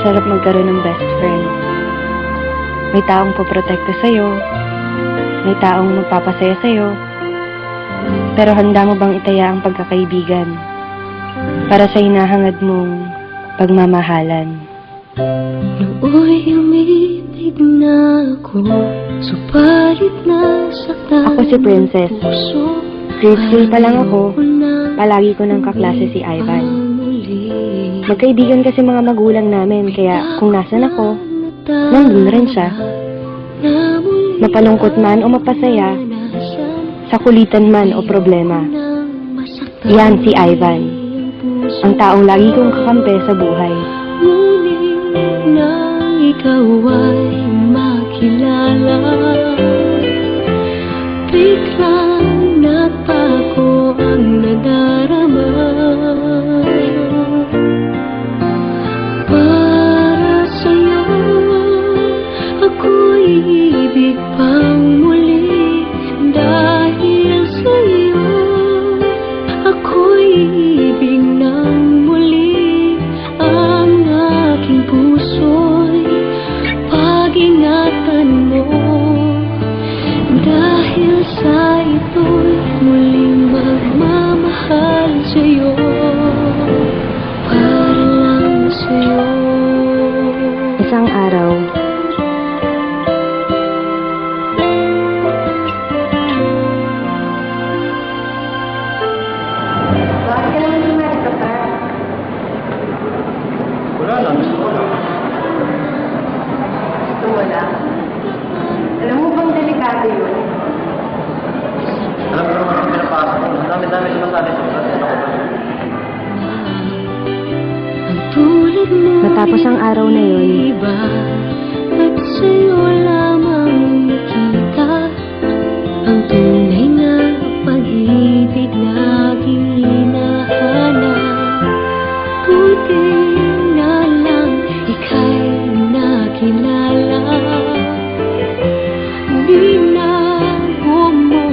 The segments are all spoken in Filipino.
sarap magkaroon ng best friend. May taong poprotekta sa'yo, may taong magpapasaya sa'yo, pero handa mo bang itaya ang pagkakaibigan para sa hinahangad mong pagmamahalan? Nooy umiibig na ako, subalit nasaktan. Ako si Princess. Grade 3 pa lang ako, palagi ko ng kaklase si Ivan. Magkaibigan kasi mga magulang namin, kaya kung nasan ako, nandun rin siya. Mapalungkot man o mapasaya, sa kulitan man o problema. Yan si Ivan, ang taong lagi kong kakampi sa buhay. Ngunit nang ikaw ay makilala, biglang napago ang nadarama. Para sa'yo, ako'y ibig pang muli. Dahil sa'yo, ako'y ibig nang muli. Ang aking puso'y pag-ingatan mo. Dahil sa ito'y muling magmamahal sa'yo. Para lang sa'yo. Isang araw, bakit ka naman sumalit ka pa? Wala lang, gusto ko lang. Gusto mo lang? Alam mo bang delikado yun? Alam ko naman ang pinapasok ko. Ang dami-dami sumasali sa ulat. Ano ko ba? Ang tulad mo Matapos ang araw na yun, iba, at sa'yo lamang nakita ang tunay na pag-ibig laging hinahanap. Buti na lang ika'y nakilala. Binago mo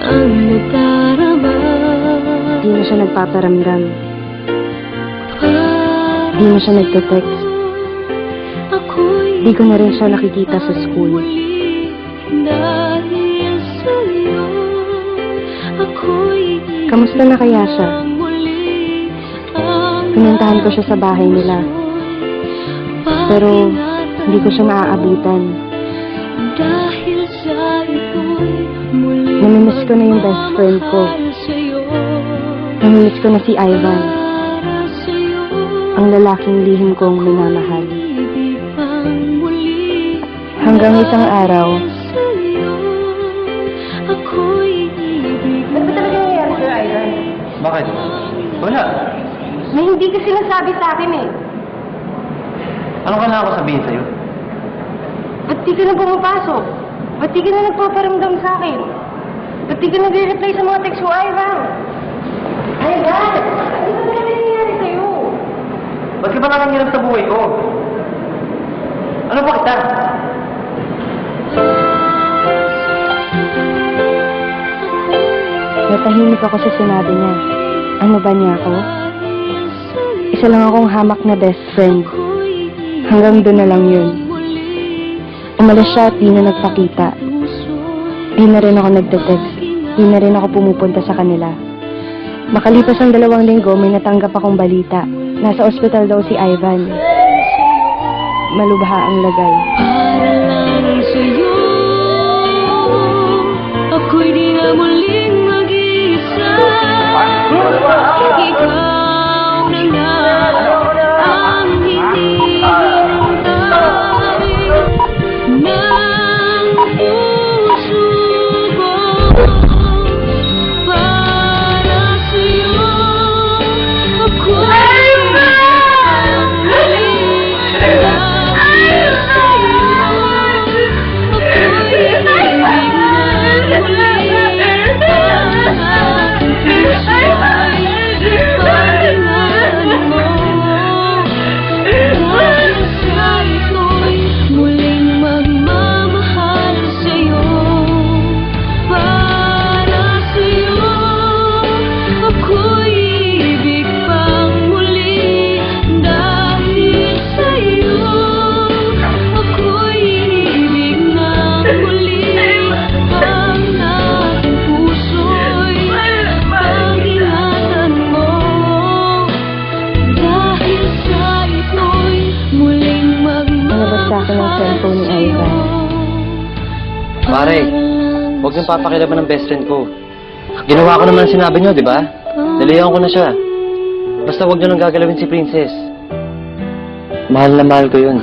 ang nadarama. di na siya nagpaparamdam. Di na siya nagte-text. Di ko na rin siya nakikita sa school. Kamusta na kaya siya? Pinuntahan ko siya sa bahay nila. Pero hindi ko siya naaabutan. Namimiss ko na yung best friend ko. Namimiss ko na si Ivan, ang lalaking lihim kong minamahal. Hanggang isang araw, Ano ba talaga nangyayari, Sir Ivan? Bakit? Wala. May hindi ka sinasabi sa akin eh. Ano ka na ako sabihin sa'yo? Ba't di ka na pumapasok? Ba't di ka na nagpaparamdam sa akin? Ba't di ka nagre-reply sa mga text ko, Ivan? Ivan! Ano ba talaga nangyayari sa'yo? Ba't ka ba nakangirap sa buhay ko? Ano ba kita? natahimik ako sa sinabi niya. Ano ba niya ako? Isa lang akong hamak na best friend. Hanggang doon na lang yun. Umalis siya at di na nagpakita. Di na rin ako nagte-text. Di na rin ako pumupunta sa kanila. Makalipas ang 2 linggo, may natanggap akong balita. Nasa ospital daw si Ivan. Malubha ang lagay. Para lang sa'yo, ako'y di na muling mag-iisa. Ikaw na nga ang hindi hintay ng puso ko. Para sa'yo, ako'y ito ng cellphone ni Ivan. Pare, huwag niyong papakilaban ng best friend ko. Ginawa ko naman ang sinabi niyo, di ba? Nalayan ko na siya. Basta huwag niyo nang gagalawin si Princess. Mahal na mahal ko yun.